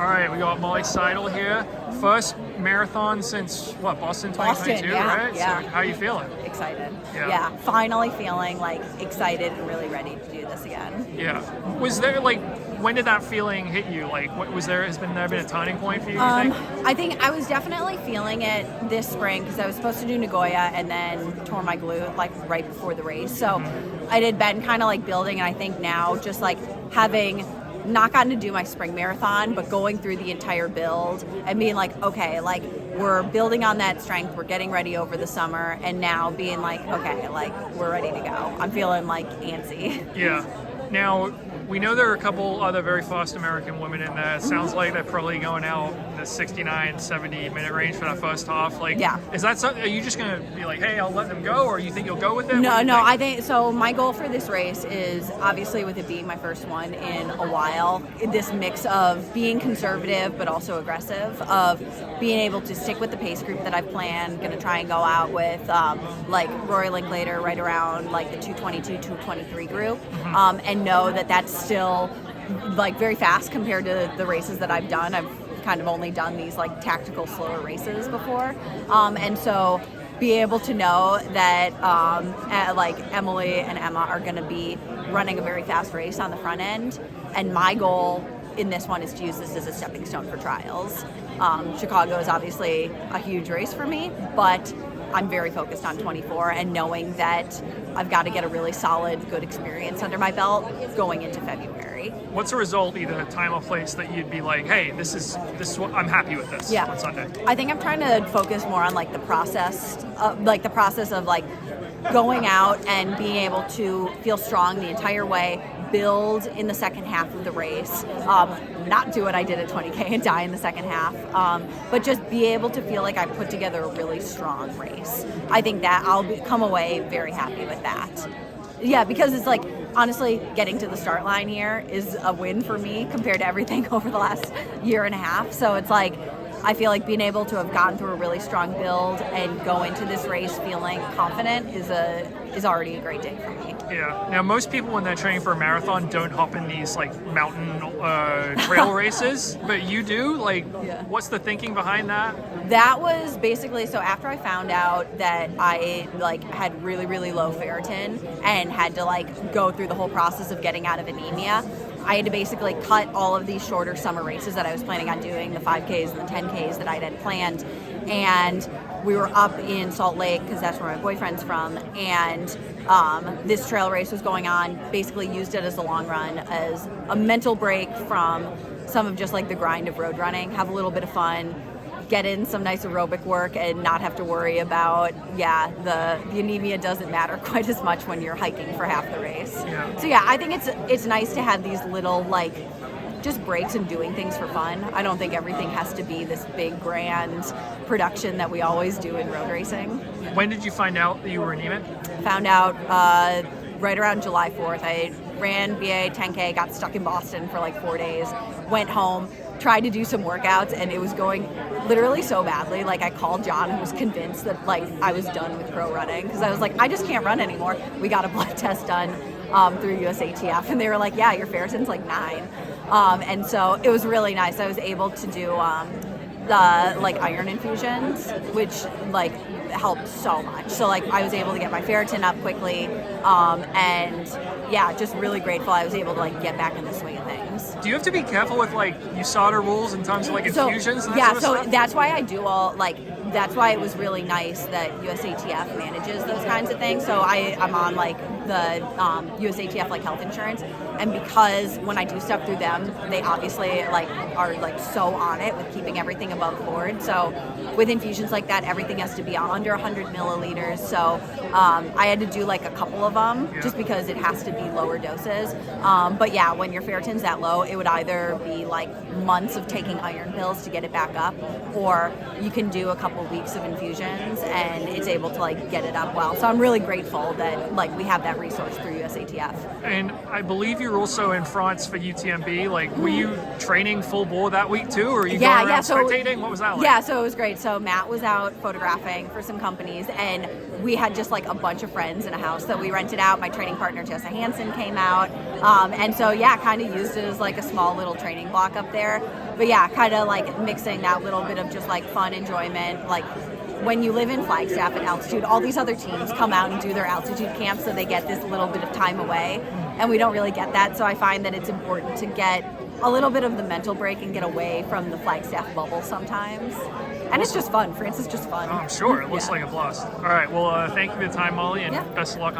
All right, we got Molly Seidel here. First marathon since what, Boston 2022, right? Yeah. So how are you feeling? Excited. Yeah. Finally feeling like excited and really ready to do this again. Yeah. Was there when did that feeling hit you? Like, what was there? Has there been a turning point for you? You think? I think I was definitely feeling it this spring because I was supposed to do Nagoya and then tore my glute like right before the race. So it had been kind of like building, and I think now just like having not gotten to do my spring marathon, but going through the entire build and being like, okay, like we're building on that strength, we're getting ready over the summer, and now being like, okay, like we're ready to go. I'm feeling like antsy. Yeah. Now, we know there are a couple other very fast American women in there. It sounds like they're probably going out in the 69, 70 minute range for that first half. Like, yeah. Is that something, are you just going to be like, hey, I'll let them go, or you think you'll go with them? No, I think, so my goal for this race is obviously with it being my first one in a while, this mix of being conservative but also aggressive, of being able to stick with the pace group that I've planned, going to try and go out with like Rory Linklater right around like the 222, 223 group, and know that that's still like very fast compared to the races that I've done. I've kind of only done these like tactical slower races before, and so be able to know that like Emily and Emma are going to be running a very fast race on the front end, and my goal in this one is to use this as a stepping stone for trials. Chicago is obviously a huge race for me, but I'm very focused on 24 and knowing that I've got to get a really solid, good experience under my belt going into February. What's a result, either time or place, that you'd be like, hey, this is what I'm happy with this on Sunday? I think I'm trying to focus more on like the process of like going out and being able to feel strong the entire way, build in the second half of the race, not do what I did at 20K and die in the second half, but just be able to feel like I put together a really strong race. I think that come away very happy with that. Yeah, because it's like, honestly, getting to the start line here is a win for me compared to everything over the last year and a half. So it's like, I feel like being able to have gone through a really strong build and go into this race feeling confident is already a great day for me. Yeah. Now, most people when they're training for a marathon don't hop in these like mountain trail races, but you do. Like, What's the thinking behind that? That was basically, so after I found out that I like had really, really low ferritin and had to like go through the whole process of getting out of anemia, I had to basically cut all of these shorter summer races that I was planning on doing, the 5Ks and the 10Ks that I had planned. And we were up in Salt Lake because that's where my boyfriend's from. And this trail race was going on, basically used it as a long run, as a mental break from some of just like the grind of road running, have a little bit of fun, get in some nice aerobic work and not have to worry about, the anemia doesn't matter quite as much when you're hiking for half the race. Yeah. So I think it's nice to have these little like just breaks and doing things for fun. I don't think everything has to be this big grand production that we always do in road racing. When did you find out that you were anemic? Found out right around July 4th. I ran BA 10K, got stuck in Boston for like 4 days, went home, tried to do some workouts, and it was going literally so badly. Like, I called John and was convinced that like I was done with pro running because I was like, I just can't run anymore. We got a blood test done through USATF, and they were like, yeah, your ferritin's like 9. And so it was really nice. I was able to do the like iron infusions, which like helped so much. So like I was able to get my ferritin up quickly, and just really grateful I was able to like get back in the swing of things. Do you have to be careful with like USADA rules in terms of like infusions and that sort of stuff? That's why I do that's why it was really nice that USATF manages those kinds of things. So I'm on like the USATF like health insurance, and because when I do stuff through them, they obviously like are like so on it with keeping everything above board. So with infusions like that, everything has to be under 100 milliliters. So I had to do like a couple of them just because it has to be lower doses. But when your ferritin's that low, it would either be like months of taking iron pills to get it back up, or you can do a couple weeks of infusions and it's able to like get it up well. So I'm really grateful that like we have that resource through USATF. And I believe you you were also in France for UTMB. Like, were you training full bore that week too, or were you Yeah, going around so- spectating? What was that like? Yeah, so it was great. So Matt was out photographing for some companies, and we had just like a bunch of friends in a house that we rented out. My training partner Jessa Hansen came out, and so yeah, kind of used it as like a small little training block up there. But yeah, kind of like mixing that little bit of just like fun enjoyment. Like when you live in Flagstaff at altitude, all these other teams come out and do their altitude camp, so they get this little bit of time away, and we don't really get that. So I find that it's important to get a little bit of the mental break and get away from the Flagstaff bubble sometimes. And it's just fun. France is just fun. I'm sure. It looks like a blast. All right. Well, thank you for the time, Molly, and Yeah. best of luck on